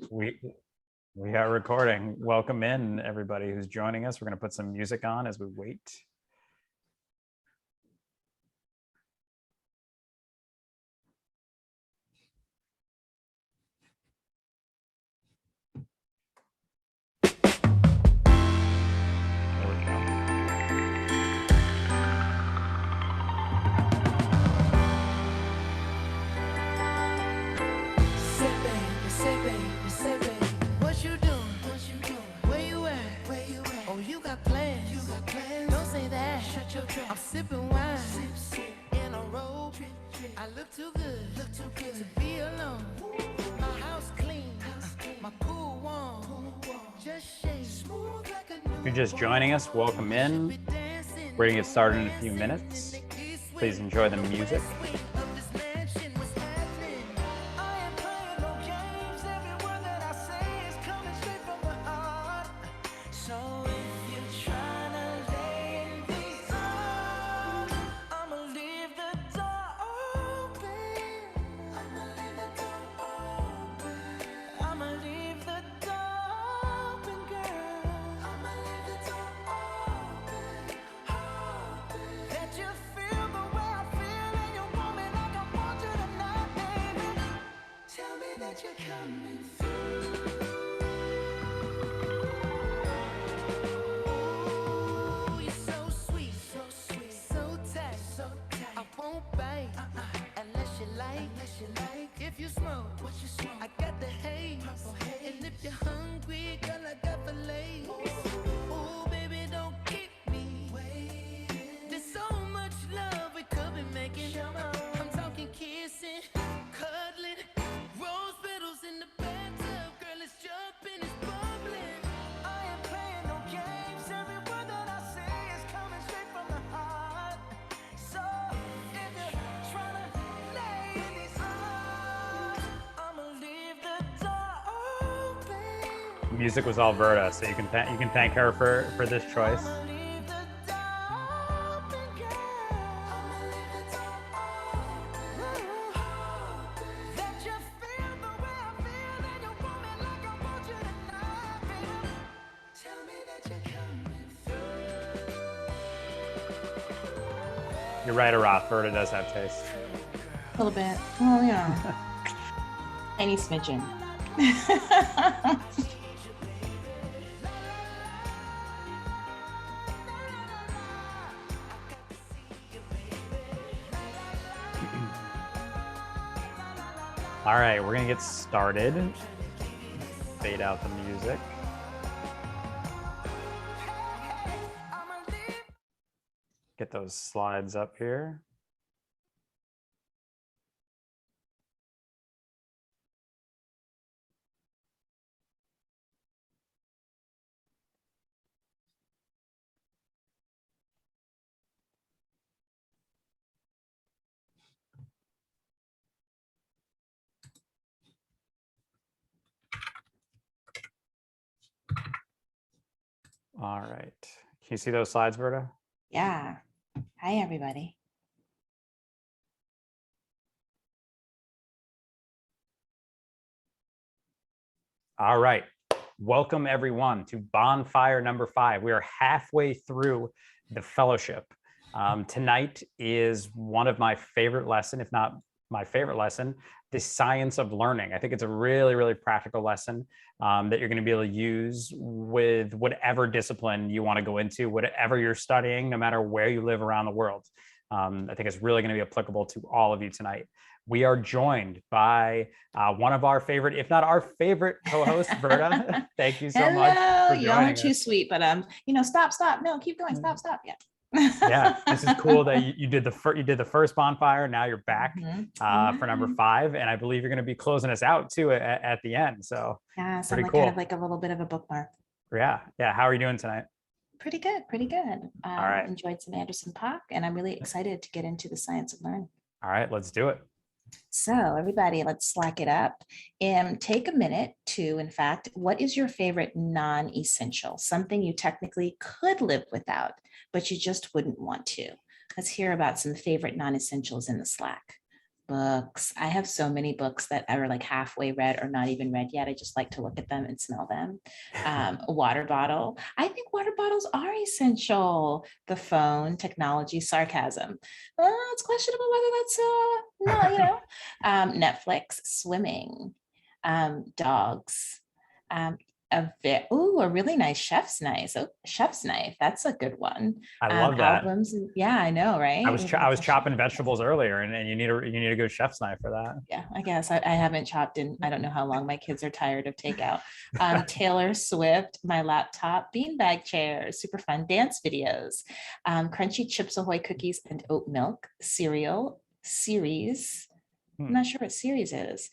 we we are recording. Welcome in everybody who's joining us. We're going to put some music on as we wait. There we go. Say baby, what you doing? Where you at? Oh, you got plans. Don't say that. Shut your trap. I'm sipping wine. In a robe. I look too good to be alone. My house clean. My pool warm. Just shake. Smooth like a If you're just joining us, welcome in. We're going to get started in a few minutes. Please enjoy the music. If you smoke, what you smoke? I got the haze. And if you're hungry, girl, I got fillets. Ooh, baby, don't keep me waiting. There's so much love we could be making. I'm talking kissing, cuddling, rose petals in the bathtub. Girl, it's jumping, it's bubbling. I ain't playing no games. Every word that I say is coming straight from the heart. So if you're trying to lay in these arms, I'ma leave the door open. Music was all Verda, so you can thank her for this choice. I'ma leave the door open, girl. I'ma leave the door open. That you feel the way I feel, and you want me like I want you tonight, baby. Tell me that you're coming through. You're right, Arath. Verda does have taste. A little bit. Oh, yeah. Any smidgen. All right, we're going to get started. Fade out the music. Get those slides up here. All right. Can you see those slides, Verda? Yeah. Hi, everybody. All right. Welcome, everyone, to Bonfire number 5. We are halfway through the fellowship. Tonight is one of my favorite lessons, if not my favorite lesson, the science of learning. I think it's a really, really practical lesson that you're going to be able to use with whatever discipline you want to go into, whatever you're studying, no matter where you live around the world. I think it's really going to be applicable to all of you tonight. We are joined by one of our favorite, if not our favorite co-host, Verda. Thank you so much. Hello. For Y'all are joining too us. sweet, but stop. No, keep going. Stop. Yeah. Yeah, this is cool that you did the first bonfire. Now you're back for number 5, and I believe you're going to be closing us out too at the end. So Yeah, so pretty like cool. kind of like a little bit of a bookmark. Yeah. How are you doing tonight? Pretty good. All right. Enjoyed some Anderson Paak, and I'm really excited to get into the science of learning. All right, let's do it. So everybody, let's slack it up and take a minute to, in fact, what is your favorite non-essential, something you technically could live without, but you just wouldn't want to? Let's hear about some favorite non-essentials in the Slack. Books. I have so many books that are like halfway read or not even read yet. I just like to look at them and smell them. A water bottle. I think water bottles are essential. The phone, technology, sarcasm. It's questionable whether that's not, Netflix, swimming, dogs. Um, a really nice chef's knife. Oh, chef's knife. That's a good one. I love that. Albums. Yeah, I know, right? I was chopping vegetables earlier, and you need a good chef's knife for that. Yeah, I guess I haven't chopped in, I don't know how long. My kids are tired of takeout. Taylor Swift, my laptop, beanbag chairs, super fun dance videos, crunchy Chips Ahoy cookies and oat milk, cereal, series. I'm not sure what series is.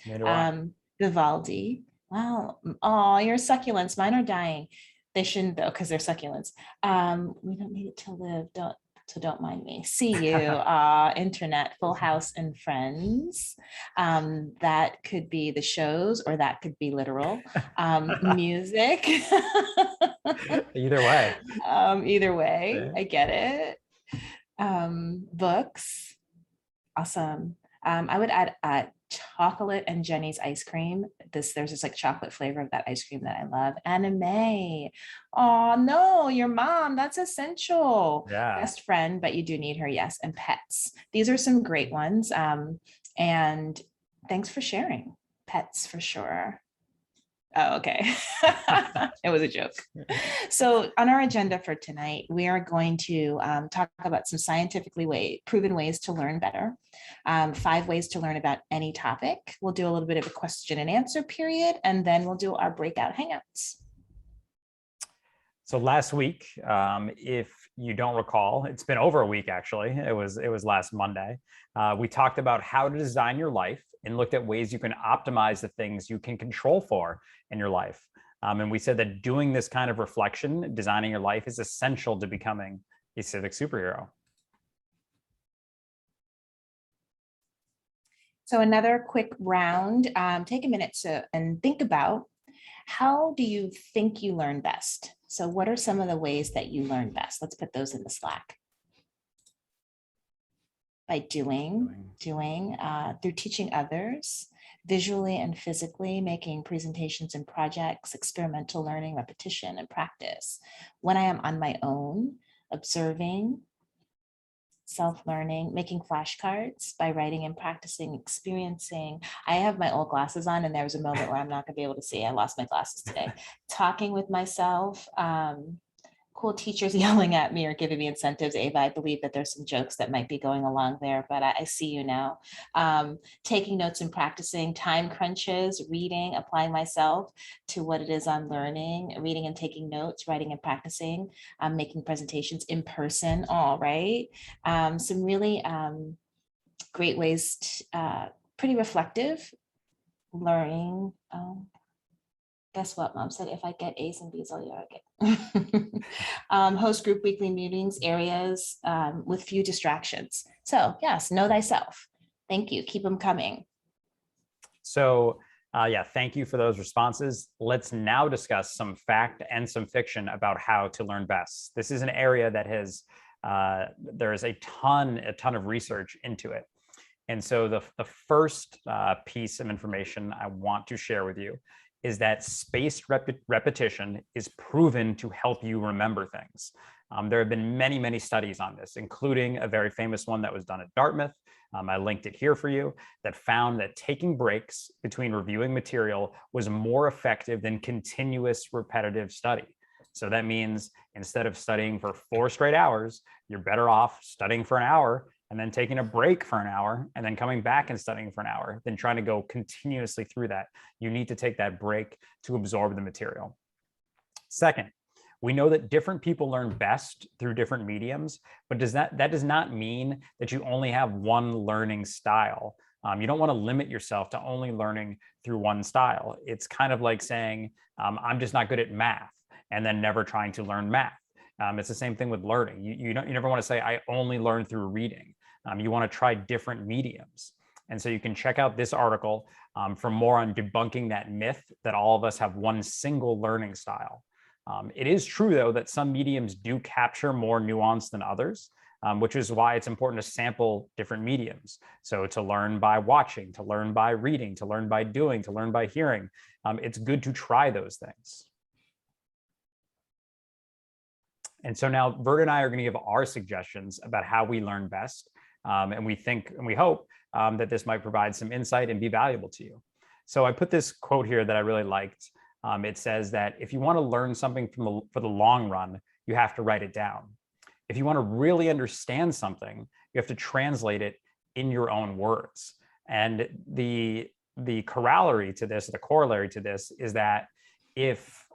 Vivaldi. Wow. Oh, your succulents. Mine are dying. They shouldn't though, because they're succulents. We don't need it to live. Don't mind me. See you. Internet, Full House and Friends. That could be the shows, or that could be literal. Music. Either way. Either way, Yeah. I get it. Books. Awesome. I would add chocolate and Jenny's ice cream. There's this like chocolate flavor of that ice cream that I love. Anime. Oh no, your mom, that's essential. Yeah. Best friend, but you do need her, yes. And pets. These are some great ones. And thanks for sharing. Pets for sure. Oh, okay. It was a joke. So on our agenda for tonight, we are going to talk about some scientifically proven ways to learn better. 5 ways to learn about any topic. We'll do a little bit of a question and answer period, and then we'll do our breakout hangouts. So last week, if you don't recall, it's been over a week actually. It was last Monday. We talked about how to design your life and looked at ways you can optimize the things you can control for in your life. And we said that doing this kind of reflection, designing your life, is essential to becoming a civic superhero. So another quick round, take a minute and think about, how do you think you learn best? So what are some of the ways that you learn best? Let's put those in the Slack. By doing, through teaching others, visually and physically, making presentations and projects, experimental learning, repetition and practice. When I am on my own, observing, self-learning, making flashcards, by writing and practicing, experiencing. I have my old glasses on, and there was a moment where I'm not gonna be able to see. I lost my glasses today. Talking with myself, cool teachers yelling at me or giving me incentives. Ava, I believe that there's some jokes that might be going along there, but I see you now. Taking notes and practicing, time crunches, reading, applying myself to what it is I'm learning, reading and taking notes, writing and practicing, making presentations in person, all right. Some really great ways, pretty reflective learning. Guess what, Mom said, if I get A's and B's, I'll get. Host group weekly meetings, areas with few distractions. So yes, know thyself. Thank you. Keep them coming. So yeah, thank you for those responses. Let's now discuss some fact and some fiction about how to learn best. This is an area that has, there is a ton of research into it. And so the first piece of information I want to share with you is that spaced repetition is proven to help you remember things. There have been many studies on this, including a very famous one that was done at Dartmouth. I linked it here for you, that found that taking breaks between reviewing material was more effective than continuous repetitive study. So that means instead of studying for 4 straight hours, you're better off studying for an hour and then taking a break for an hour and then coming back and studying for an hour than trying to go continuously through that. You need to take that break to absorb the material. Second, we know that different people learn best through different mediums, but that does not mean that you only have one learning style. You don't want to limit yourself to only learning through one style. It's kind of like saying, I'm just not good at math, and then never trying to learn math. It's the same thing with learning. You never want to say, I only learn through reading. You want to try different mediums. And so you can check out this article for more on debunking that myth that all of us have one single learning style. It is true, though, that some mediums do capture more nuance than others. which is why it's important to sample different mediums. So to learn by watching, to learn by reading, to learn by doing, to learn by hearing, it's good to try those things. And so now Vert and I are going to give our suggestions about how we learn best. And we think and we hope that this might provide some insight and be valuable to you. So I put this quote here that I really liked. It says that if you want to learn something for the long run, you have to write it down. If you want to really understand something, you have to translate it in your own words. And the corollary to this, the corollary to this is that if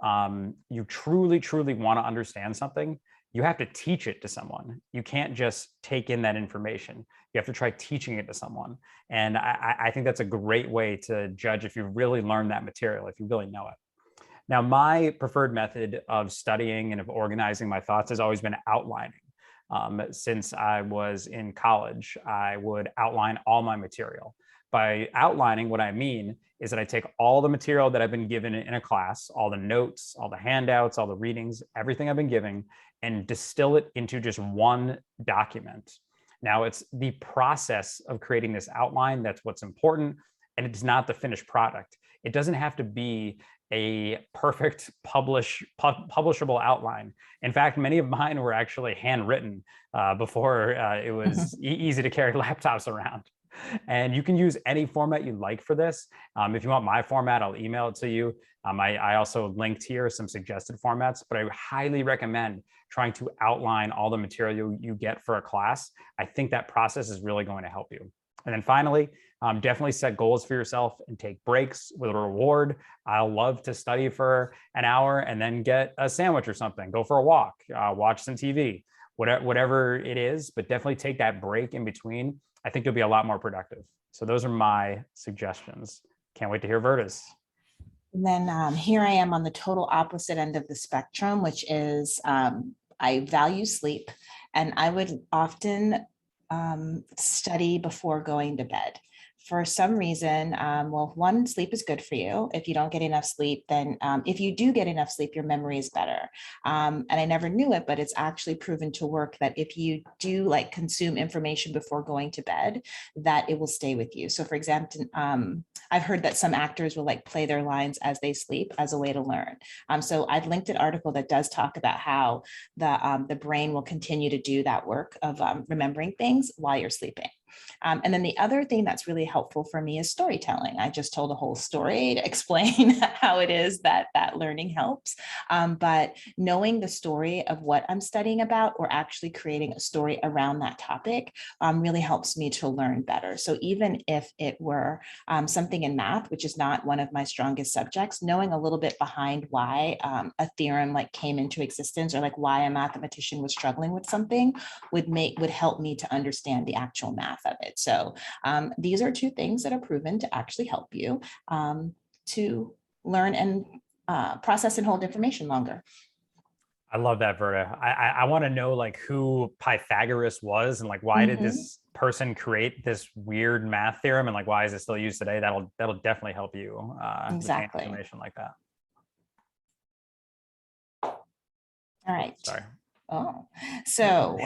you truly, truly want to understand something, you have to teach it to someone. You can't just take in that information. You have to try teaching it to someone. And I think that's a great way to judge if you really learned that material, if you really know it. Now, my preferred method of studying and of organizing my thoughts has always been outlining. Since I was in college, I would outline all my material. By outlining, what I mean is that I take all the material that I've been given in a class, all the notes, all the handouts, all the readings, everything I've been giving, and distill it into just one document. Now, it's the process of creating this outline that's what's important, and it's not the finished product. It doesn't have to be a perfect publishable outline. In fact, many of mine were actually handwritten before it was easy to carry laptops around. And you can use any format you like for this. If you want my format, I'll email it to you. I also linked here some suggested formats, but I highly recommend trying to outline all the material you get for a class. I think that process is really going to help you. And then finally, definitely set goals for yourself and take breaks with a reward. I'll love to study for an hour and then get a sandwich or something, go for a walk, watch some TV, whatever it is, but definitely take that break in between. I think you'll be a lot more productive. So those are my suggestions. Can't wait to hear Verta's. And then here I am on the total opposite end of the spectrum, which is I value sleep, and I would often study before going to bed. For some reason, well, one, sleep is good for you. If you don't get enough sleep, then if you do get enough sleep, your memory is better. And I never knew it, but it's actually proven to work that if you do like consume information before going to bed, that it will stay with you. So for example, I've heard that some actors will like play their lines as they sleep as a way to learn. So I've linked an article that does talk about how the brain will continue to do that work of remembering things while you're sleeping. And then the other thing that's really helpful for me is storytelling. I just told a whole story to explain how it is that learning helps. But knowing the story of what I'm studying about or actually creating a story around that topic really helps me to learn better. So even if it were something in math, which is not one of my strongest subjects, knowing a little bit behind why a theorem like came into existence or like why a mathematician was struggling with something would help me to understand the actual math of it. So these are two things that are proven to actually help you to learn and process and hold information longer. I love that, Verta. I want to know like who Pythagoras was and like why did this person create this weird math theorem and like why is it still used today? That'll definitely help you exactly information like that. All right. Sorry. Oh, so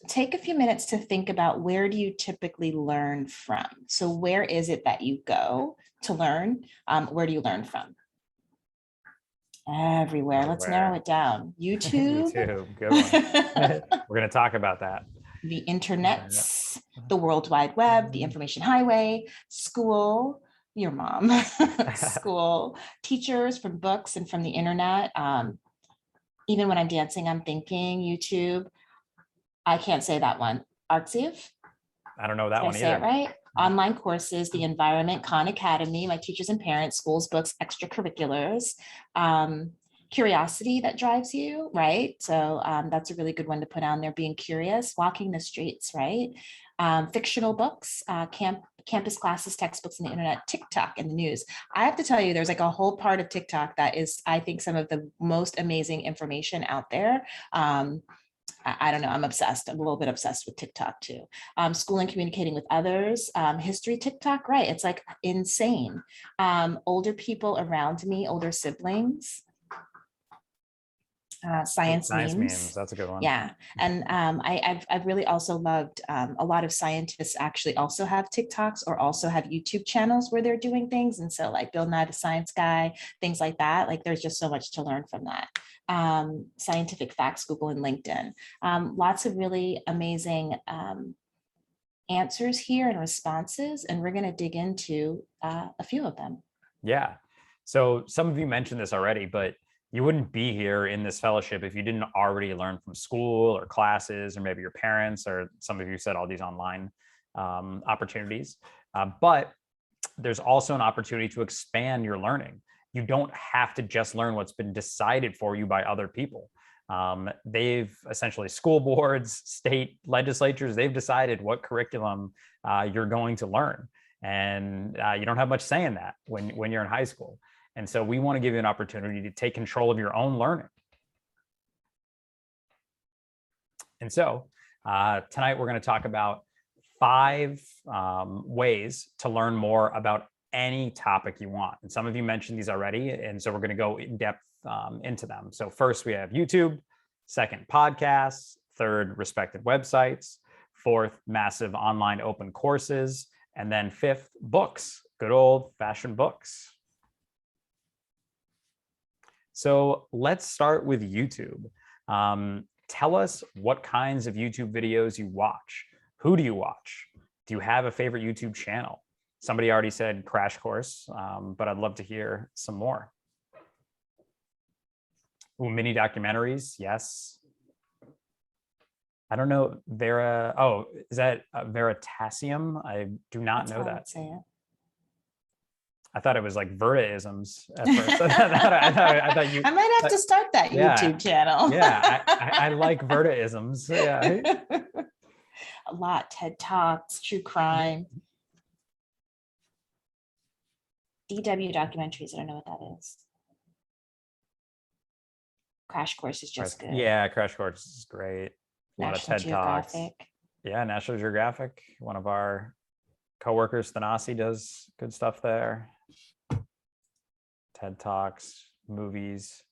take a few minutes to think about where do you typically learn from? So where is it that you go to learn? Where do you learn from? Everywhere. Let's narrow it down. YouTube. YouTube, good one. We're going to talk about that. The internets, the World Wide Web, the information highway, school, your mom, school, teachers, from books and from the internet. Even when I'm dancing, I'm thinking YouTube. I can't say that one. Artsiv. I don't know that one either. Did I say it right? Online courses, the environment, Khan Academy, my teachers and parents, schools, books, extracurriculars, curiosity that drives you, right? So that's a really good one to put on there, being curious, walking the streets, right? Fictional books, campus classes, textbooks, and the internet, TikTok, and the news. I have to tell you, there's like a whole part of TikTok that is, I think, some of the most amazing information out there. I don't know, I'm obsessed. I'm a little bit obsessed with TikTok too. School and communicating with others, history TikTok, right? It's like insane. Older people around me, older siblings. science memes. That's a good one. Yeah. And I've really also loved a lot of scientists actually also have TikToks or also have YouTube channels where they're doing things. And so like Bill Nye the Science Guy, things like that. Like there's just so much to learn from that. Scientific Facts, Google and LinkedIn. Lots of really amazing answers here and responses. And we're going to dig into a few of them. Yeah. So some of you mentioned this already, but you wouldn't be here in this fellowship if you didn't already learn from school or classes, or maybe your parents, or some of you said all these online opportunities. But there's also an opportunity to expand your learning. You don't have to just learn what's been decided for you by other people. They've essentially, school boards, state legislatures, they've decided what curriculum you're going to learn. And you don't have much say in that when you're in high school. And so we want to give you an opportunity to take control of your own learning. And so tonight we're going to talk about 5 ways to learn more about any topic you want. And some of you mentioned these already. And so we're going to go in depth into them. So first we have YouTube, second podcasts, third respected websites, fourth massive online open courses, and then fifth books, good old fashioned books. So let's start with YouTube. Tell us what kinds of YouTube videos you watch. Who do you watch? Do you have a favorite YouTube channel? Somebody already said Crash Course, but I'd love to hear some more. Ooh, mini documentaries, yes. I don't know, Vera, oh, is that Veritasium? I do not know that. Say it. I thought it was like Verta-isms at first. I thought you. I might have to start that YouTube channel. Yeah, I like Verta-isms. Yeah. A lot. TED Talks, true crime. DW documentaries. I don't know what that is. Crash Course is just good. Yeah, Crash Course is great. A lot of TED Talks. Yeah, National Geographic. One of our coworkers, Thanasi, does good stuff there. TED Talks, movies.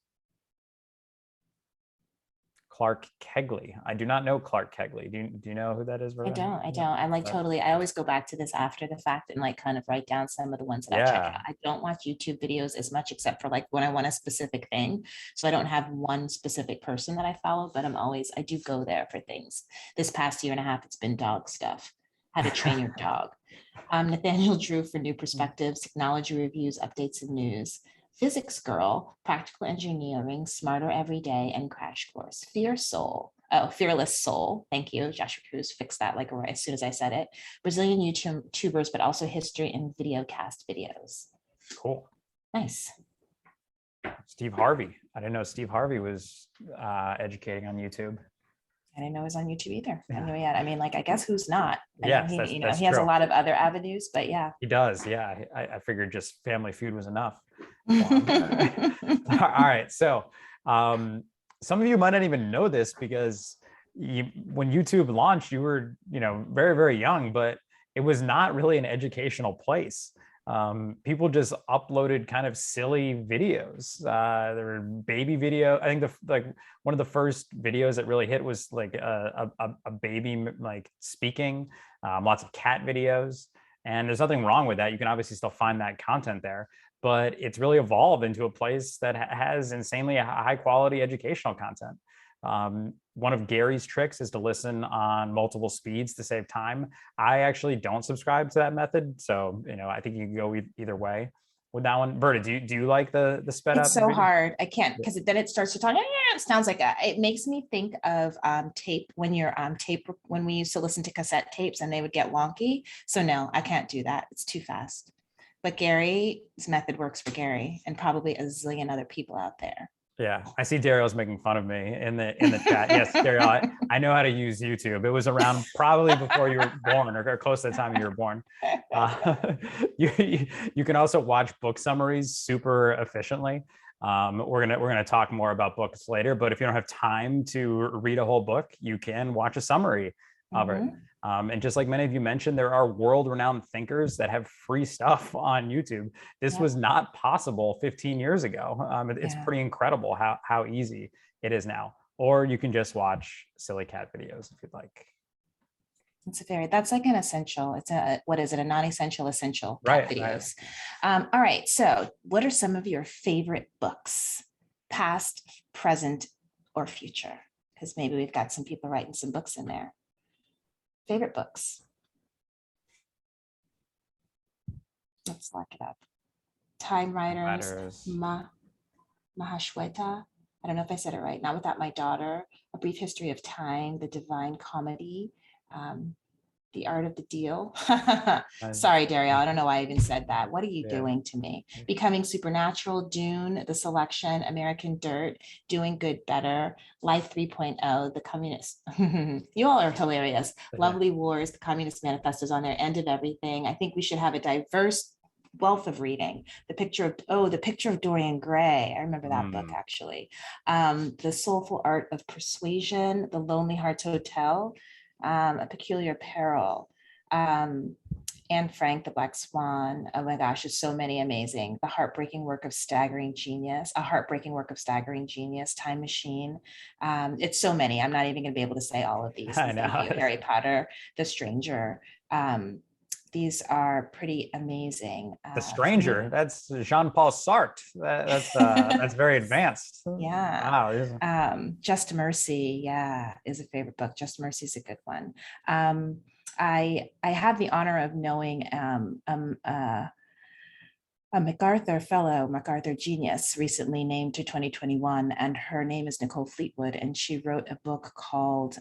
Clark Kegley. I do not know Clark Kegley. Do you know who that is? I don't. I'm like totally, I always go back to this after the fact and like kind of write down some of the ones that I check out. I don't watch YouTube videos as much except for like when I want a specific thing. So I don't have one specific person that I follow, but I do go there for things. This past year and a half, it's been dog stuff. How to train your dog. Nathaniel Drew for new perspectives, technology reviews, updates and news. Physics Girl, Practical Engineering, Smarter Every Day, and Crash Course. Fearless Soul. Thank you, Joshua Cruz fixed that like right as soon as I said it. Brazilian YouTubers, but also history and video cast videos. Cool. Nice. Steve Harvey. I didn't know Steve Harvey was educating on YouTube. I didn't know it was on YouTube either. I knew he had. I mean, like, I guess who's not? Yes, he has a lot of other avenues, but yeah. He does. Yeah, I figured just Family Feud was enough. All right. So some of you might not even know this because when YouTube launched, you were, very, very young, but it was not really an educational place. People just uploaded kind of silly videos. There were baby video. I think one of the first videos that really hit was like a baby like speaking, lots of cat videos. And there's nothing wrong with that. You can obviously still find that content there, but it's really evolved into a place that has insanely high quality educational content. One of Gary's tricks is to listen on multiple speeds to save time. I actually don't subscribe to that method. So, I think you can go either way with that one. Berta, do you like the sped up? It's so hard. I can't, because then it starts to talk. It sounds like it makes me think of tape when when we used to listen to cassette tapes and they would get wonky. So no, I can't do that. It's too fast. But Gary's method works for Gary and probably a zillion other people out there. Yeah, I see Daryl's making fun of me in the chat. Yes, Daryl, I know how to use YouTube. It was around probably before you were born or close to the time you were born. You can also watch book summaries super efficiently. We're gonna talk more about books later, but if you don't have time to read a whole book, you can watch a summary of it. And just like many of you mentioned, there are world-renowned thinkers that have free stuff on YouTube. This was not possible 15 years ago. It's pretty incredible how easy it is now. Or you can just watch silly cat videos if you'd like. That's like an essential. It's a, what is it? A non-essential essential cat Right, right. videos. All right. So what are some of your favorite books, past, present, or future? Because maybe we've got some people writing some books in there. Favorite books. Let's look it up. Time Writers, Mahashweta. I don't know if I said it right. Not Without My Daughter, A Brief History of Time, The Divine Comedy, The Art of the Deal. Sorry, Dario, I don't know why I even said that. What are you doing to me? Becoming Supernatural, Dune, The Selection, American Dirt, Doing Good Better, Life 3.0, The Communist. You all are hilarious. Lovely Wars, The Communist Manifesto is on there, End of Everything. I think we should have a diverse wealth of reading. The Picture of Dorian Gray. I remember that book actually. The Soulful Art of Persuasion, The Lonely Hearts Hotel, A Peculiar Peril, Anne Frank, The Black Swan. Oh my gosh, there's so many amazing. The Heartbreaking Work of Staggering Genius, A Heartbreaking Work of Staggering Genius, Time Machine. It's so many. I'm not even going to be able to say all of these. I know. Thank you. Harry Potter, The Stranger. These are pretty amazing. The Stranger, that's Jean-Paul Sartre. That's very advanced. Yeah. Wow. Just Mercy, yeah, is a favorite book. Just Mercy is a good one. I have the honor of knowing a MacArthur fellow, MacArthur genius, recently named to 2021, and her name is Nicole Fleetwood, and she wrote a book called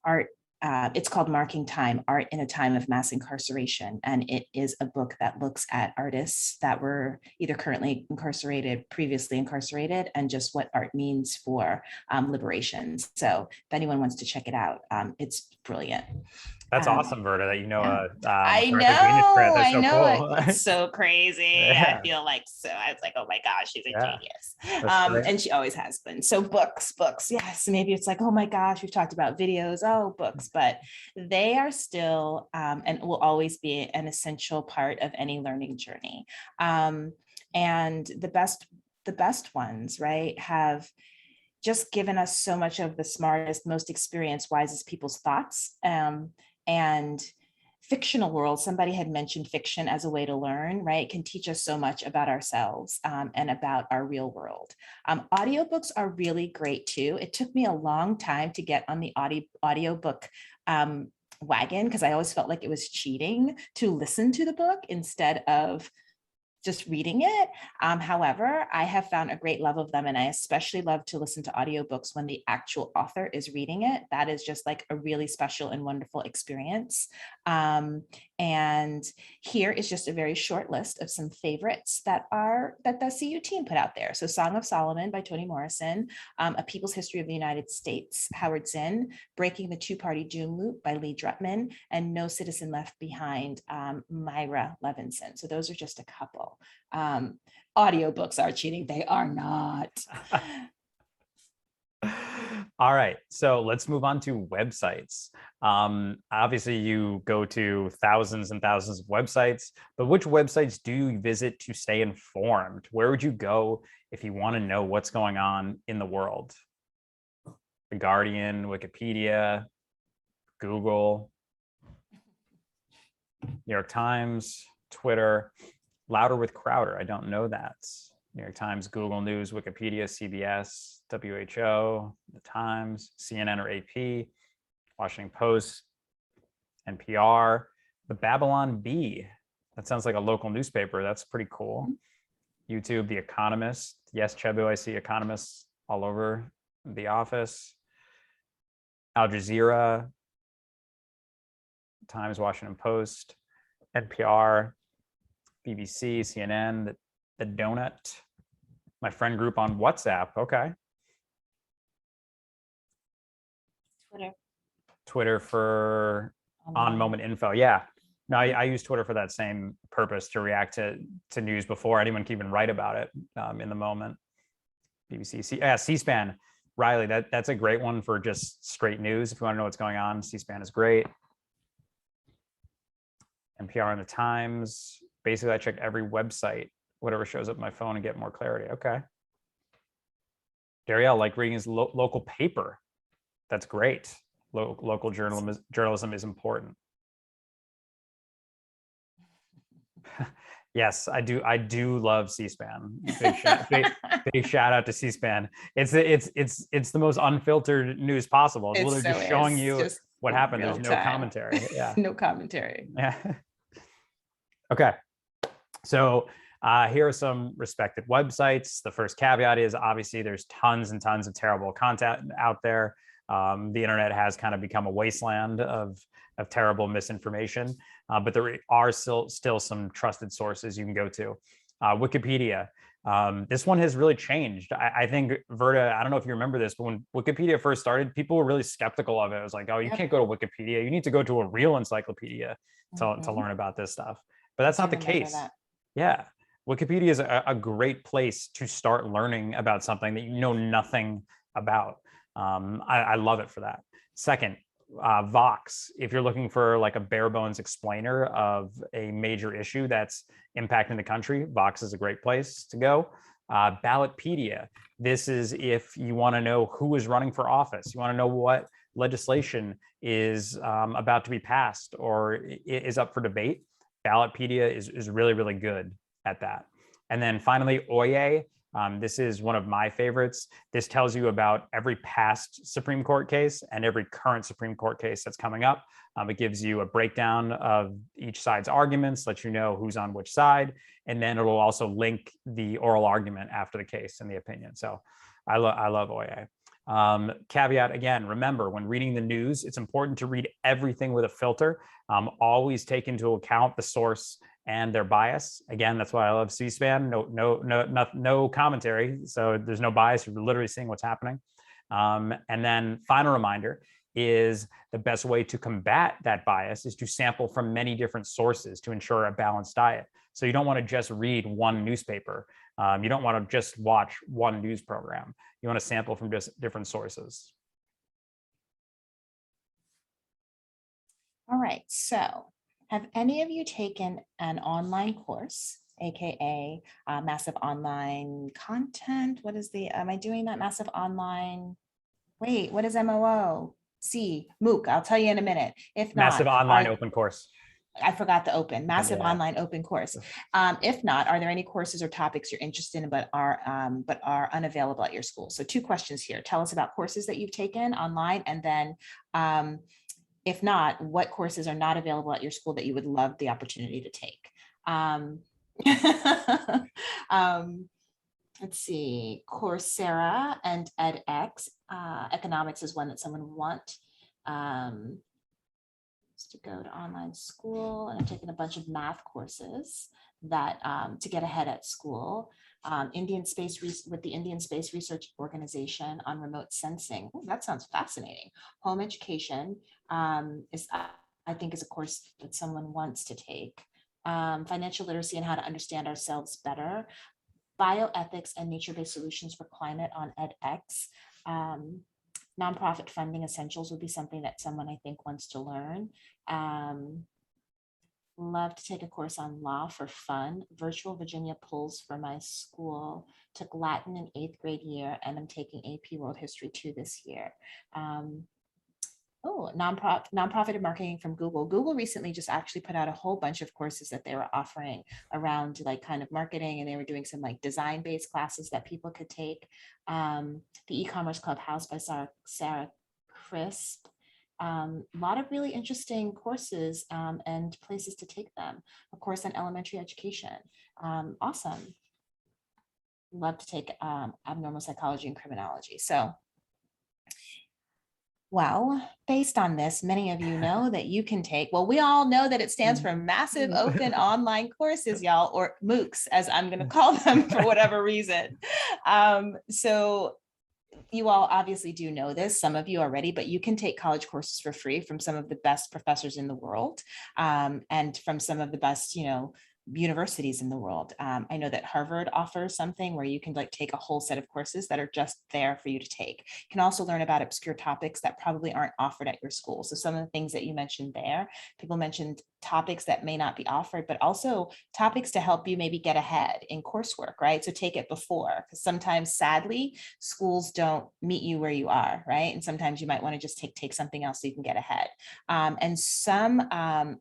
Art. It's called Marking Time, Art in a Time of Mass Incarceration. And it is a book that looks at artists that were either currently incarcerated, previously incarcerated, and just what art means for liberation. So if anyone wants to check it out, it's brilliant. That's awesome, Verda, that you know I know. It's so crazy. Yeah. I feel like I was like, oh my gosh, she's a genius. Great. And she always has been. So books, yes. Maybe it's like, oh my gosh, we've talked about videos, books, but they are still and will always be an essential part of any learning journey. And the best ones, right, have just given us so much of the smartest, most experienced, wisest people's thoughts. And fictional world, somebody had mentioned fiction as a way to learn, right, can teach us so much about ourselves and about our real world. Audiobooks are really great too. It took me a long time to get on the audiobook wagon because I always felt like it was cheating to listen to the book instead of just reading it. However, I have found a great love of them, and I especially love to listen to audiobooks when the actual author is reading it. That is just like a really special and wonderful experience. And here is just a very short list of some favorites that the CU team put out there. So Song of Solomon by Toni Morrison, A People's History of the United States, Howard Zinn, Breaking the Two-Party Doom Loop by Lee Drutman, and No Citizen Left Behind, Myra Levinson. So those are just a couple. Audiobooks are cheating. They are not. All right, so let's move on to websites. Obviously, you go to thousands and thousands of websites, but which websites do you visit to stay informed? Where would you go if you want to know what's going on in the world? The Guardian, Wikipedia, Google, New York Times, Twitter, Louder with Crowder. I don't know that. New York Times, Google News, Wikipedia, CBS, WHO, The Times, CNN or AP, Washington Post, NPR, the Babylon Bee. That sounds like a local newspaper. That's pretty cool. YouTube, The Economist. Yes, Chebu, I see economists all over The Office. Al Jazeera, Times, Washington Post, NPR, BBC, CNN, the Donut, my friend group on WhatsApp. Okay. Twitter for on moment info. Yeah. No, I use Twitter for that same purpose, to react to news before anyone can even write about it in the moment. BBC, C-SPAN. Riley, that's a great one for just straight news. If you want to know what's going on, C-SPAN is great. NPR and the Times. Basically, I check every website, whatever shows up on my phone, and get more clarity. Okay. Darielle, like reading his local paper. That's great. Local journalism is important. Yes, I do. I do love C-SPAN. Big shout out to C-SPAN. It's the most unfiltered news possible. It's literally just showing you what happened. There's no commentary. Yeah. No commentary. Yeah. Okay. So here are some respected websites. The first caveat is obviously there's tons and tons of terrible content out there. The internet has kind of become a wasteland of terrible misinformation, but there are still some trusted sources you can go to. Wikipedia. This one has really changed. I think, Verda, I don't know if you remember this, but when Wikipedia first started, people were really skeptical of it. It was like, oh, you can't go to Wikipedia. You need to go to a real encyclopedia to learn about this stuff. But that's not the case. Yeah. Wikipedia is a great place to start learning about something that you know nothing about. I love it for that. Second, Vox. If you're looking for like a bare bones explainer of a major issue that's impacting the country, Vox is a great place to go. Ballotpedia. This is if you want to know who is running for office. You want to know what legislation is about to be passed or is up for debate. Ballotpedia is really, really good at that. And then finally, Oye. This is one of my favorites. This tells you about every past Supreme Court case and every current Supreme Court case that's coming up. It gives you a breakdown of each side's arguments, lets you know who's on which side, and then it'll also link the oral argument after the case and the opinion. So I love Oye. Caveat again, remember when reading the news, it's important to read everything with a filter. Always take into account the source and their bias. Again, that's why I love C-SPAN. No commentary, so there's no bias. You're literally seeing what's happening. And then final reminder is the best way to combat that bias is to sample from many different sources to ensure a balanced diet. So you don't want to just read one newspaper. You don't want to just watch one news program. You want to sample from just different sources. All right, so have any of you taken an online course, AKA massive online content? What is am I doing that massive online? Wait, what is MOO? MOOC, I'll tell you in a minute. If not, massive online open course. I forgot the massive online open course. If not, are there any courses or topics you're interested in but are unavailable at your school? So 2 questions here. Tell us about courses that you've taken online, and then if not, what courses are not available at your school that you would love the opportunity to take? Let's see, Coursera and edX. Economics is one that someone would want. To go to online school, and I've taken a bunch of math courses that to get ahead at school. With the Indian Space Research Organization on remote sensing. Ooh, that sounds fascinating. Home education is, I think, is a course that someone wants to take. Financial literacy and how to understand ourselves better. Bioethics and nature-based solutions for climate on edX. Nonprofit funding essentials would be something that someone I think wants to learn. Love to take a course on law for fun. Virtual Virginia Pulls for my school. Took Latin in 8th grade year, and I'm taking AP World History 2 this year. Nonprofit marketing from Google. Google recently just actually put out a whole bunch of courses that they were offering around like kind of marketing, and they were doing some like design-based classes that people could take. The E-commerce Clubhouse by Sarah Crisp. A lot of really interesting courses and places to take them. A course on elementary education. Awesome. Love to take abnormal psychology and criminology. So, well, based on this, many of you know that you can take, well, we all know that it stands for Massive Open Online Courses, y'all, or MOOCs, as I'm going to call them for whatever reason. So you all obviously do know this, some of you already, but you can take college courses for free from some of the best professors in the world, and from some of the best, universities in the world. I know that Harvard offers something where you can like take a whole set of courses that are just there for you to take. You can also learn about obscure topics that probably aren't offered at your school. So some of the things that you mentioned there, people mentioned topics that may not be offered, but also topics to help you maybe get ahead in coursework, right? So take it before, because sometimes sadly, schools don't meet you where you are, right? And sometimes you might want to just take something else so you can get ahead. And some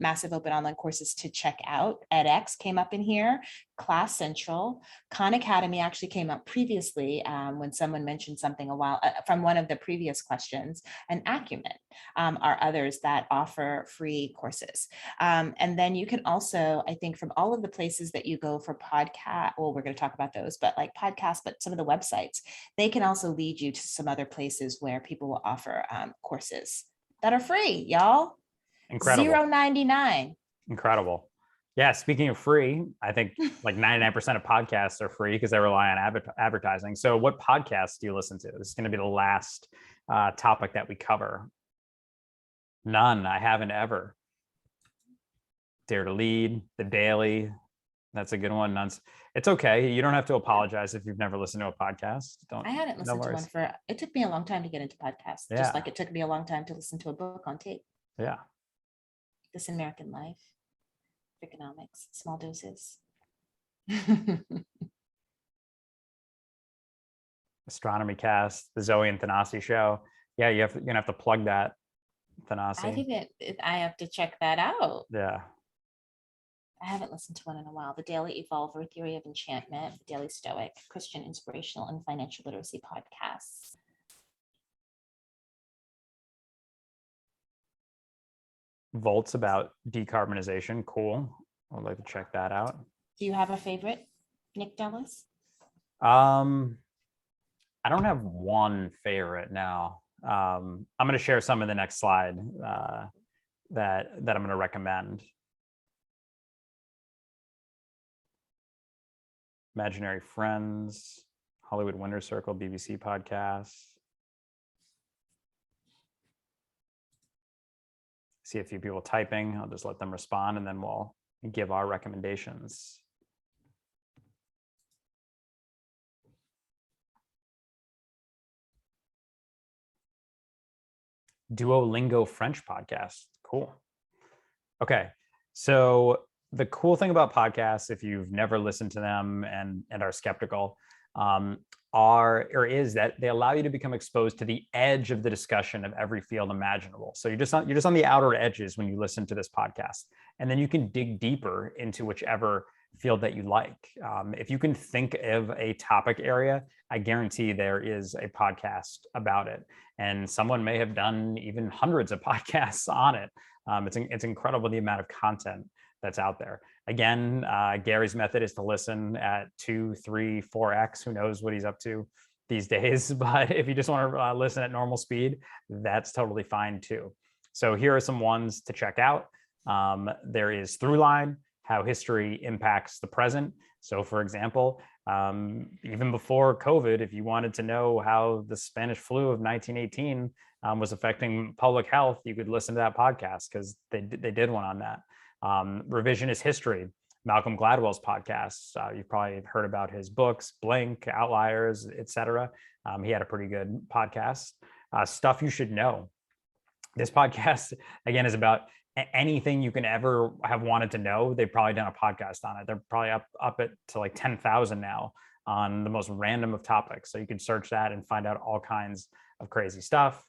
massive open online courses to check out. edX came up in here, Class Central, Khan Academy actually came up previously when someone mentioned something a while from one of the previous questions, and Acumen are others that offer free courses. And then you can also, I think from all of the places that you go for podcast, well, we're going to talk about those, but like podcasts, but some of the websites, they can also lead you to some other places where people will offer courses that are free, y'all. Incredible. $0.99. Incredible. Yeah. Speaking of free, I think like 99% of podcasts are free because they rely on advertising. So what podcasts do you listen to? This is going to be the last topic that we cover. None. I haven't ever. Dare to Lead, The Daily. That's a good one. None's. It's okay. You don't have to apologize if you've never listened to a podcast. I hadn't listened to one for, it took me a long time to get into podcasts, just like it took me a long time to listen to a book on tape. Yeah. This American Life, Economics, small doses. Astronomy Cast, the Zoe and Thanasi show. Yeah, you're gonna have to plug that, Thanasi. I have to check that out. Yeah. I haven't listened to one in a while. The Daily Evolver, Theory of Enchantment, The Daily Stoic, Christian Inspirational and Financial Literacy podcasts. Volts about decarbonization. Cool. I'd like to check that out. Do you have a favorite, Nick Dallas? I don't have one favorite now. I'm going to share some in the next slide that I'm going to recommend. Imaginary Friends, Hollywood Winter Circle, BBC podcasts. See a few people typing. I'll just let them respond and then we'll give our recommendations. Duolingo French podcast. Cool. Okay. So the cool thing about podcasts, if you've never listened to them and are skeptical, is that they allow you to become exposed to the edge of the discussion of every field imaginable. So you're just on the outer edges when you listen to this podcast, and then you can dig deeper into whichever field that you like. If you can think of a topic area, I guarantee there is a podcast about it, and someone may have done even hundreds of podcasts on it. It's incredible the amount of content that's out there. Again, Gary's method is to listen at 2, 3, 4x. Who knows what he's up to these days? But if you just want to listen at normal speed, that's totally fine too. So here are some ones to check out. There is Throughline, How History Impacts the Present. So for example, even before COVID, if you wanted to know how the Spanish flu of 1918 was affecting public health, you could listen to that podcast because they did one on that. Revisionist History, Malcolm Gladwell's podcast. You've probably heard about his books, Blink, Outliers, etc. He had a pretty good podcast. Stuff You Should Know. This podcast, again, is about anything you can ever have wanted to know. They've probably done a podcast on it. They're probably up to like 10,000 now on the most random of topics. So you can search that and find out all kinds of crazy stuff.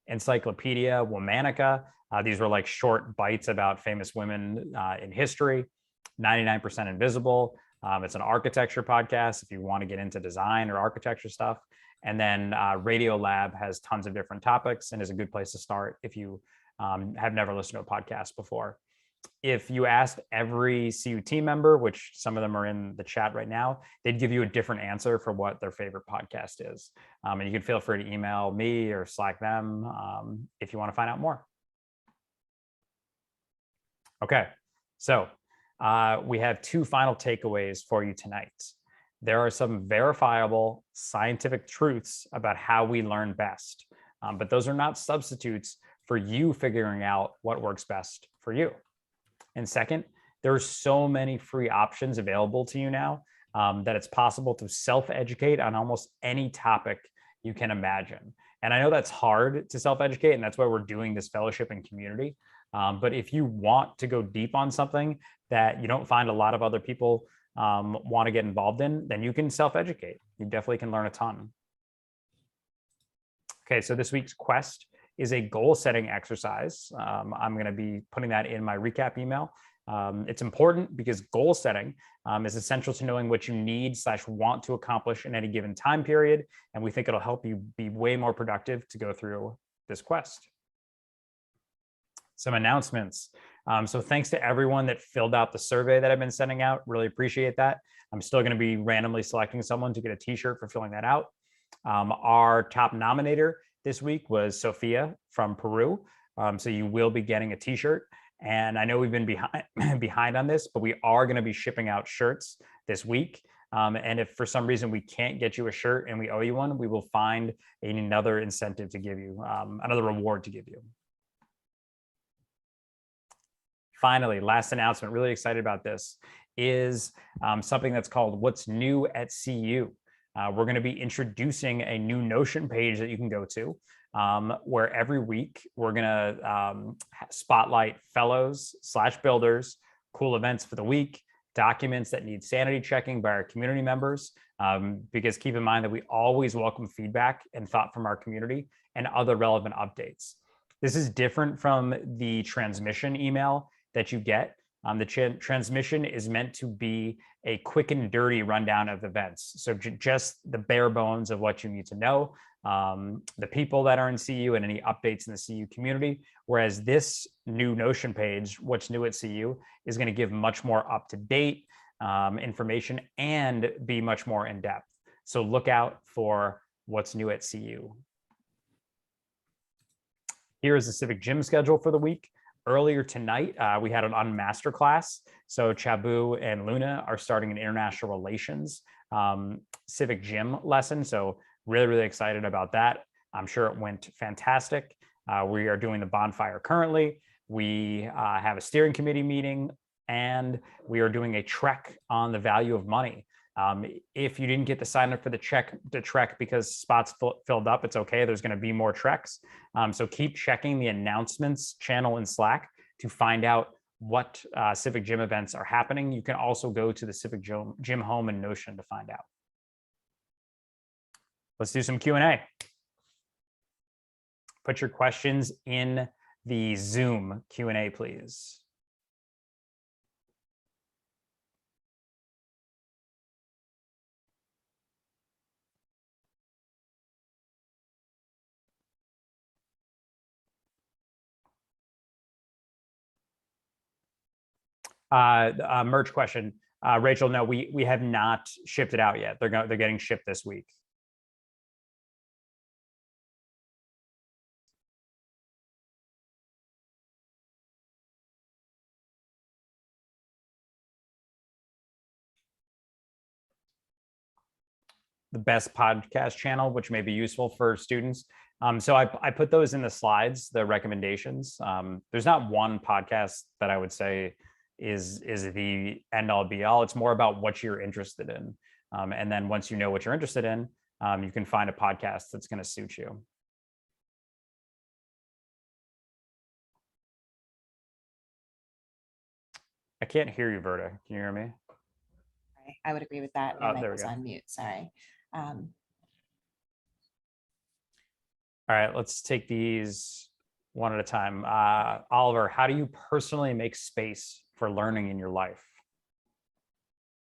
Encyclopedia Womanica. These were like short bites about famous women in history. 99% Invisible. It's an architecture podcast if you want to get into design or architecture stuff. And then Radio Lab has tons of different topics and is a good place to start if you have never listened to a podcast before. If you asked every CU team member, which some of them are in the chat right now, they'd give you a different answer for what their favorite podcast is. And you can feel free to email me or Slack them if you want to find out more. Okay, so we have 2 final takeaways for you tonight. There are some verifiable scientific truths about how we learn best, but those are not substitutes for you figuring out what works best for you. And second, There's so many free options available to you now that it's possible to self-educate on almost any topic you can imagine. And I know that's hard to self-educate, and that's why we're doing this fellowship and community. But if you want to go deep on something that you don't find a lot of other people want to get involved in, then you can self-educate. You definitely can learn a ton. Okay, so this week's quest is a goal setting exercise. I'm going to be putting that in my recap email. It's important because goal setting is essential to knowing what you need / want to accomplish in any given time period. And we think it'll help you be way more productive to go through this quest. Some announcements. So thanks to everyone that filled out the survey that I've been sending out. Really appreciate that. I'm still going to be randomly selecting someone to get a t-shirt for filling that out. Our top nominator this week was Sophia from Peru. So you will be getting a t-shirt. And I know we've been behind on this, but we are going to be shipping out shirts this week. And if for some reason we can't get you a shirt and we owe you one, we will find another incentive to give you, another reward to give you. Finally, last announcement, really excited about this, is something that's called What's New at CU. We're going to be introducing a new Notion page that you can go to, where every week we're going to spotlight fellows / builders, cool events for the week, documents that need sanity checking by our community members, because keep in mind that we always welcome feedback and thought from our community and other relevant updates. This is different from the transmission email that you get. The transmission is meant to be a quick and dirty rundown of events. So just the bare bones of what you need to know, the people that are in CU and any updates in the CU community. Whereas this new Notion page, What's New at CU, is going to give much more up-to-date information and be much more in-depth. So look out for What's New at CU. Here is the Civic Gym schedule for the week. Earlier tonight, we had an unmaster class. So Chabu and Luna are starting an international relations Civic Gym lesson. So really excited about that. I'm sure it went fantastic. We are doing the Bonfire currently. We have a steering committee meeting, and we are doing a trek on the value of money. If you didn't get to sign up for the trek because spots filled up, it's okay. There's going to be more treks. So keep checking the announcements channel in Slack to find out what Civic Gym events are happening. You can also go to the Civic Gym home in Notion to find out. Let's do some Q&A. Put your questions in the Zoom Q&A, please. Merch question, Rachel. No, we have not shipped it out yet. They're getting shipped this week. The best podcast channel, which may be useful for students. So I put those in the slides, the recommendations. There's not one podcast that I would say is the end all be all. It's more about what you're interested in. And then once you know what you're interested in, you can find a podcast that's going to suit you. I can't hear you, Verda. Can you hear me? I would agree with that. My mic was on mute. Sorry. All right, let's take these one at a time. Oliver, how do you personally make space for learning in your life?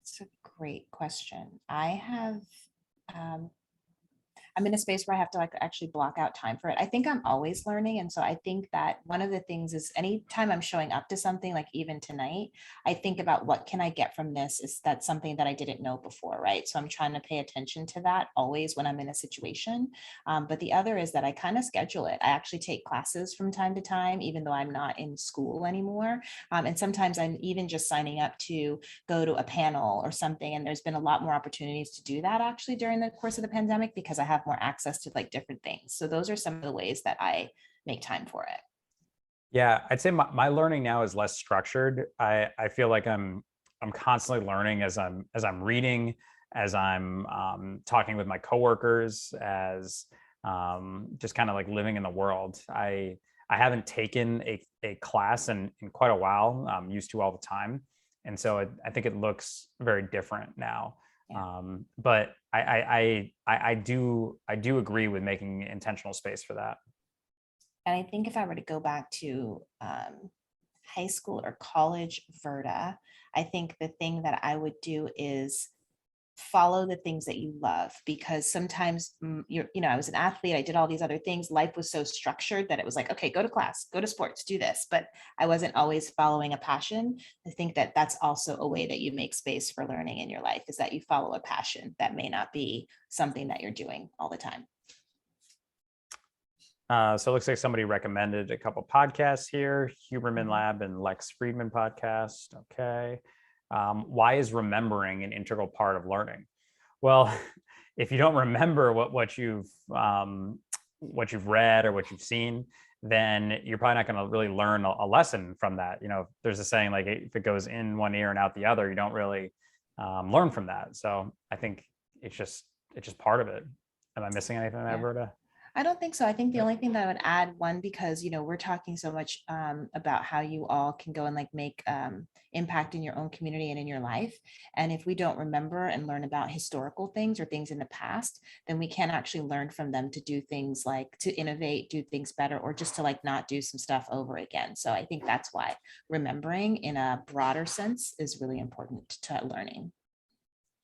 It's a great question. I'm in a space where I have to actually block out time for it. I think I'm always learning. And so I think that one of the things is anytime I'm showing up to something, like even tonight, I think about what can I get from this? Is that something that I didn't know before, right? So I'm trying to pay attention to that always when I'm in a situation. But the other is that I kind of schedule it. I actually take classes from time to time, even though I'm not in school anymore. And sometimes I'm even just signing up to go to a panel or something. And there's been a lot more opportunities to do that actually during the course of the pandemic because I have more access to like different things. So those are some of the ways that I make time for it. Yeah, I'd say my learning now is less structured. I feel like I'm constantly learning as I'm reading, as I'm talking with my coworkers, as just kind of like living in the world. I haven't taken a class in quite a while. I'm used to all the time, and so I think it looks very different now. Yeah. But I do agree with making intentional space for that. And I think if I were to go back to high school or college Verda, I think the thing that I would do is follow the things that you love, because sometimes I was an athlete, I did all these other things, life was so structured that it was like, okay, go to class, go to sports, do this, but I wasn't always following a passion. I think that that's also a way that you make space for learning in your life, is that you follow a passion that may not be something that you're doing all the time. So it looks like somebody recommended a couple podcasts here, Huberman Lab and Lex Friedman podcast. Okay. Why is remembering an integral part of learning? Well, if you don't remember what you've read or what you've seen, then you're probably not going to really learn a lesson from that. There's a saying like, if it goes in one ear and out the other, you don't really learn from that. So I think it's just part of it. Am I missing anything, Alberta? I don't think so. I think the only thing that I would add, one, because we're talking so much about how you all can go and like make impact in your own community and in your life. And if we don't remember and learn about historical things or things in the past, then we can't actually learn from them to do things like to innovate, do things better, or just to like not do some stuff over again. So I think that's why remembering in a broader sense is really important to learning.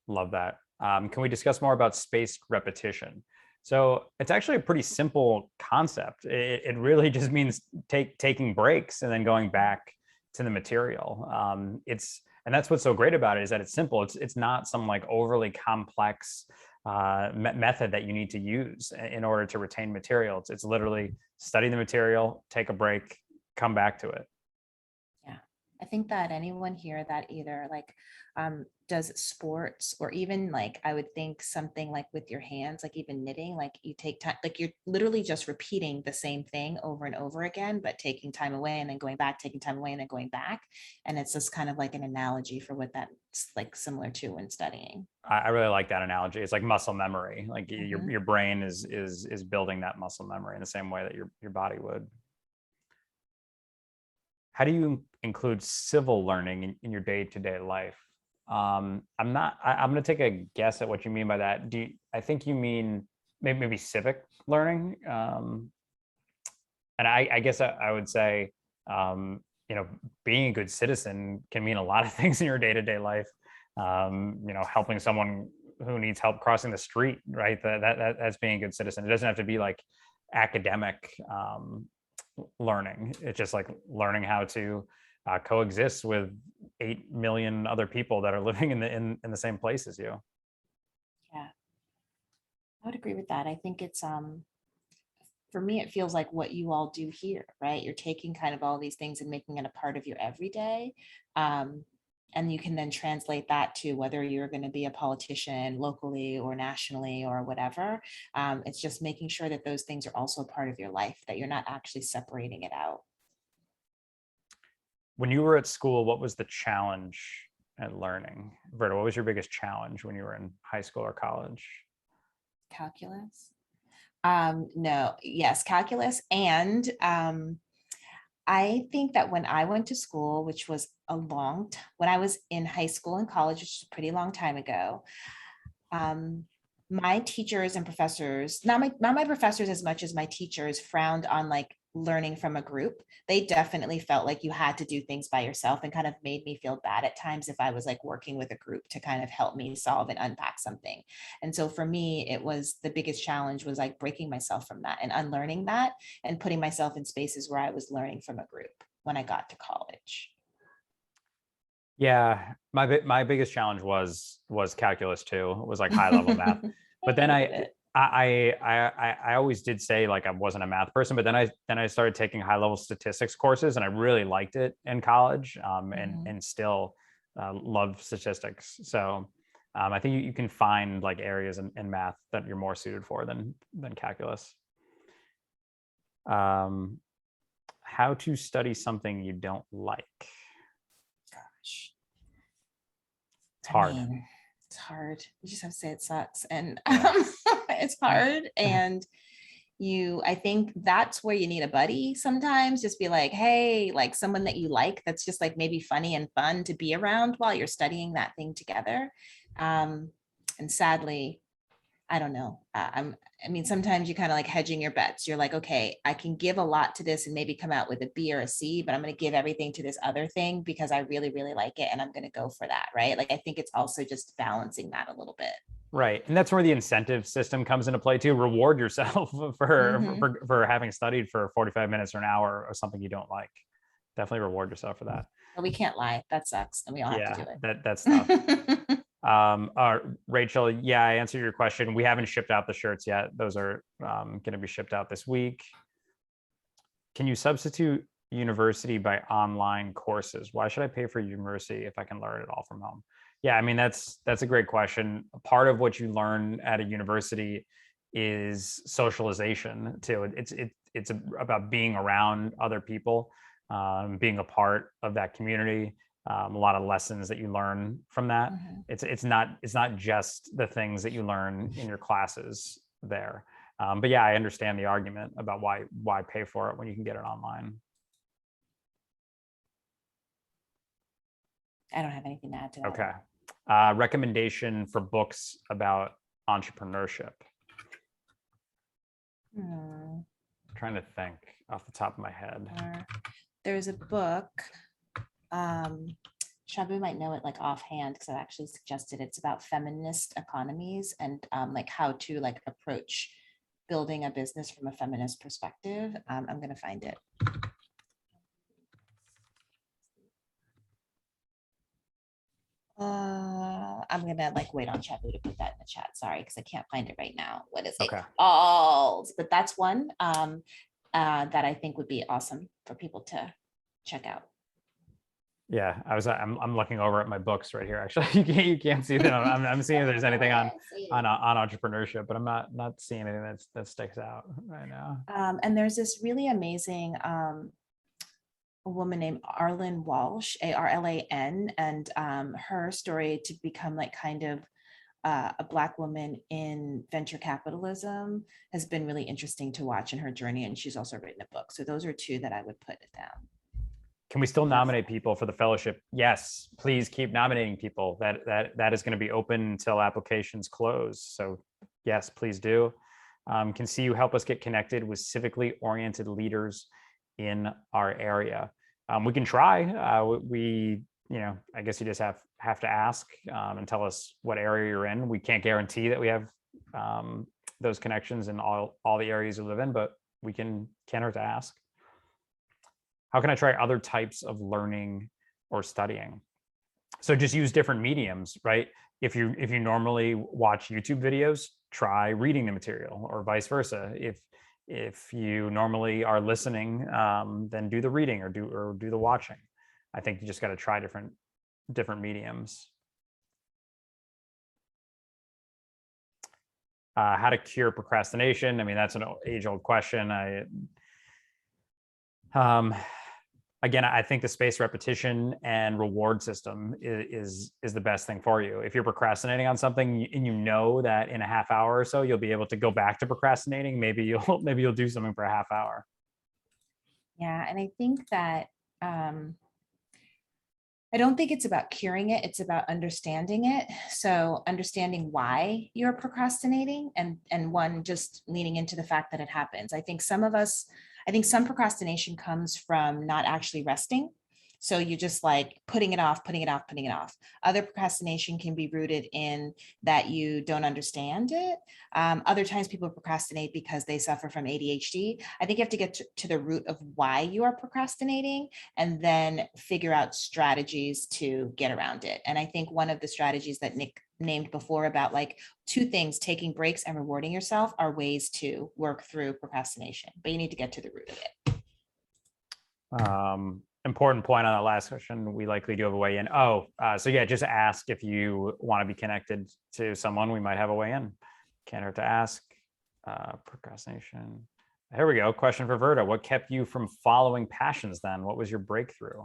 Love that. Can we discuss more about spaced repetition? So it's actually a pretty simple concept. It really just means taking breaks and then going back to the material. And that's what's so great about it, is that it's simple. It's not some like overly complex method that you need to use in order to retain material. It's literally study the material, take a break, come back to it. Yeah, I think that anyone here that either like does sports, or even like I would think something like with your hands, like even knitting, like you take time, like you're literally just repeating the same thing over and over again, but taking time away and then going back, taking time away and then going back. And it's just kind of like an analogy for what that's like similar to when studying. I really like that analogy. It's like muscle memory. Like your brain is building that muscle memory in the same way that your body would. How do you include civil learning in your day-to-day life? I'm going to take a guess at what you mean by that. I think you mean maybe civic learning? And I guess I would say, being a good citizen can mean a lot of things in your day-to-day life. Helping someone who needs help crossing the street, right? That's being a good citizen. It doesn't have to be like academic learning. It's just like learning how to coexist with 8 million other people that are living in the same place as you. Yeah, I would agree with that. I think it's for me, it feels like what you all do here, right? You're taking kind of all these things and making it a part of your everyday. And you can then translate that to whether you're going to be a politician locally or nationally or whatever. It's just making sure that those things are also a part of your life, that you're not actually separating it out. When you were at school, what was the challenge at learning? Verta, what was your biggest challenge when you were in high school or college? Calculus? No, yes, calculus. And I think that when I went to school, which was when I was in high school and college, which is a pretty long time ago, my teachers and professors, not my professors as much as my teachers, frowned on like learning from a group. They definitely felt like you had to do things by yourself, and kind of made me feel bad at times if I was like working with a group to kind of help me solve and unpack something. And so for me, it was the biggest challenge was like breaking myself from that and unlearning that and putting myself in spaces where I was learning from a group when I got to college. Yeah, my biggest challenge was calculus too. It was like high level math. But then I always did say like I wasn't a math person, but then I started taking high level statistics courses, and I really liked it in college, and still love statistics. So I think you can find like areas in math that you're more suited for than calculus. How to study something you don't like. Gosh. It's hard. I mean, it's hard. You just have to say it sucks. And Yeah. it's hard. And I think that's where you need a buddy sometimes. Just be like, hey, like someone that you like, that's just like maybe funny and fun to be around while you're studying that thing together. And sadly, I don't know. I mean, sometimes you kind of like hedging your bets. You're like, okay, I can give a lot to this and maybe come out with a B or a C, but I'm going to give everything to this other thing because I really, really like it. And I'm going to go for that. Right. Like, I think it's also just balancing that a little bit. Right. And that's where the incentive system comes into play too. Reward yourself for having studied for 45 minutes or an hour or something you don't like. Definitely reward yourself for that. But we can't lie. That sucks. And we all have to do it. That's tough. Rachel, yeah, I answered your question. We haven't shipped out the shirts yet. Those are going to be shipped out this week. Can you substitute university by online courses? Why should I pay for university if I can learn it all from home? Yeah, I mean, that's a great question. Part of what you learn at a university is socialization too. It's about being around other people, being a part of that community. A lot of lessons that you learn from that. It's not just the things that you learn in your classes there. But yeah, I understand the argument about why pay for it when you can get it online. I don't have anything to add to that. Okay. Recommendation for books about entrepreneurship. I'm trying to think off the top of my head. There's a book. Shabu might know it like offhand because I actually suggested it's about feminist economies and like how to like approach building a business from a feminist perspective. I'm going to find it. I'm gonna like wait on Shabu to put that in the chat. Sorry, because I can't find it right now. What is it called? But that's one that I think would be awesome for people to check out. Yeah, I'm looking over at my books right here. Actually, you can't see them. I'm seeing if there's anything on entrepreneurship, but I'm not seeing anything that sticks out right now. And there's this really amazing a woman named Arlen Walsh, Arlan, and her story to become like kind of a Black woman in venture capitalism has been really interesting to watch in her journey. And she's also written a book. So those are two that I would put it down. Can we still nominate people for the fellowship? Yes, please keep nominating people. That is going to be open until applications close. So yes, please do. Can see you help us get connected with civically oriented leaders in our area. We can try. I guess you just have to ask and tell us what area you're in. We can't guarantee that we have those connections in all the areas you live in, but we can't hurt to ask. How can I try other types of learning or studying? So just use different mediums, right? If you normally watch YouTube videos, try reading the material, or vice versa. If you normally are listening, then do the reading or do the watching. I think you just got to try different mediums. How to cure procrastination? I mean, that's an age-old question. Again, I think the spaced repetition and reward system is the best thing for you. If you're procrastinating on something and you know that in a half hour or so you'll be able to go back to procrastinating, maybe you'll do something for a half hour. Yeah, and I think that I don't think it's about curing it, it's about understanding it. So understanding why you're procrastinating and one, just leaning into the fact that it happens. I think some procrastination comes from not actually resting. So you just like putting it off. Other procrastination can be rooted in that you don't understand it. Other times people procrastinate because they suffer from ADHD. I think you have to get to the root of why you are procrastinating and then figure out strategies to get around it. And I think one of the strategies that Nick named before about like two things, taking breaks and rewarding yourself, are ways to work through procrastination, but you need to get to the root of it. Important point on that last question. We likely do have a way in. So yeah, just ask if you want to be connected to someone. We might have a way in. Can't hurt to ask. Procrastination. Here we go. Question for Verda. What kept you from following passions then? What was your breakthrough?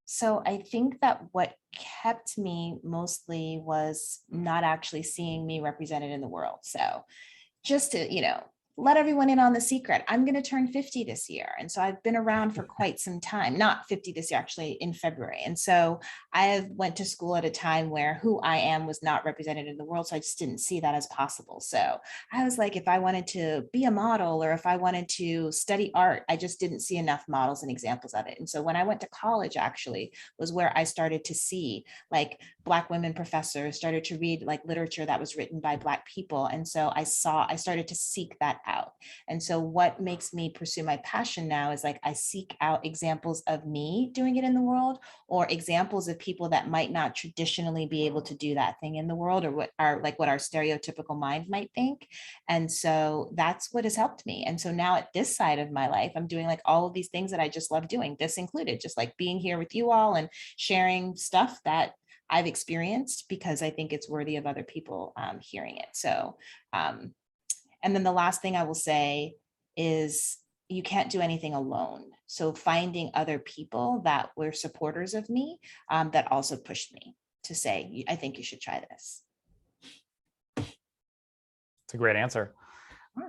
So I think that what kept me mostly was not actually seeing me represented in the world. So just to, let everyone in on the secret, I'm going to turn 50 this year. And so I've been around for quite some time, not 50 this year, actually in February. And so I went to school at a time where who I am was not represented in the world. So I just didn't see that as possible. So I was like, if I wanted to be a model or if I wanted to study art, I just didn't see enough models and examples of it. And so when I went to college, actually was where I started to see like Black women professors, started to read like literature that was written by Black people. And so I started to seek that out. And so what makes me pursue my passion now is like I seek out examples of me doing it in the world, or examples of people that might not traditionally be able to do that thing in the world, or what our stereotypical mind might think. And so that's what has helped me. And so now at this side of my life, I'm doing like all of these things that I just love doing, this included, just like being here with you all and sharing stuff that I've experienced, because I think it's worthy of other people hearing it. So, and then the last thing I will say is you can't do anything alone. So finding other people that were supporters of me, that also pushed me to say, I think you should try this. It's a great answer.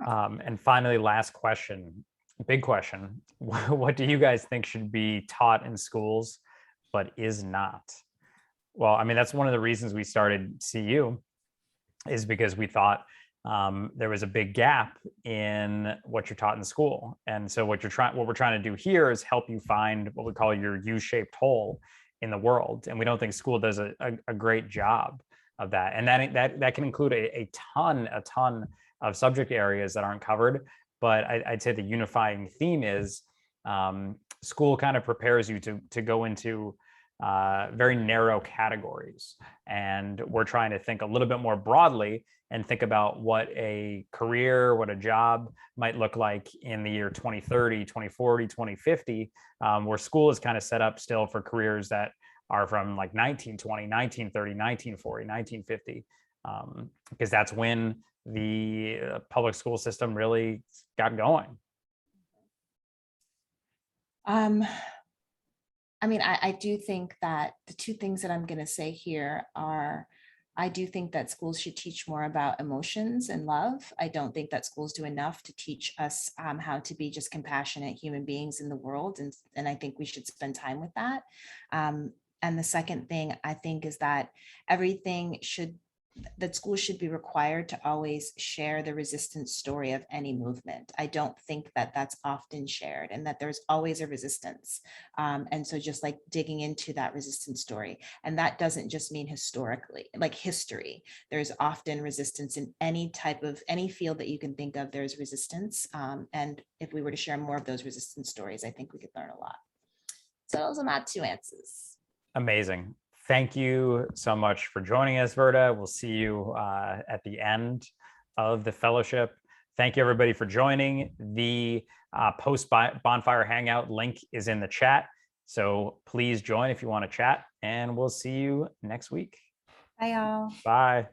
And finally, last question, big question. What do you guys think should be taught in schools, but is not? Well, I mean, that's one of the reasons we started CU, is because we thought there was a big gap in what you're taught in school. And so what we're trying to do here is help you find what we call your U-shaped hole in the world. And we don't think school does a great job of that. And that can include a ton of subject areas that aren't covered. But I'd say the unifying theme is school kind of prepares you to go into very narrow categories. And we're trying to think a little bit more broadly and think about what a career, what a job might look like in the year 2030, 2040, 2050, where school is kind of set up still for careers that are from like 1920, 1930, 1940, 1950, because that's when the public school system really got going. I mean, I do think that the two things that I'm going to say here are, I do think that schools should teach more about emotions and love. I don't think that schools do enough to teach us how to be just compassionate human beings in the world. And I think we should spend time with that. And the second thing I think is that that schools should be required to always share the resistance story of any movement. I don't think that that's often shared, and that there's always a resistance. And so just like digging into that resistance story, and that doesn't just mean historically, like history. There's often resistance in any field that you can think of, there's resistance. And if we were to share more of those resistance stories, I think we could learn a lot. So those are my two answers. Amazing. Thank you so much for joining us, Verda. We'll see you at the end of the fellowship. Thank you, everybody, for joining. The post-Bonfire Hangout link is in the chat. So please join if you want to chat, and we'll see you next week. Bye, y'all. Bye.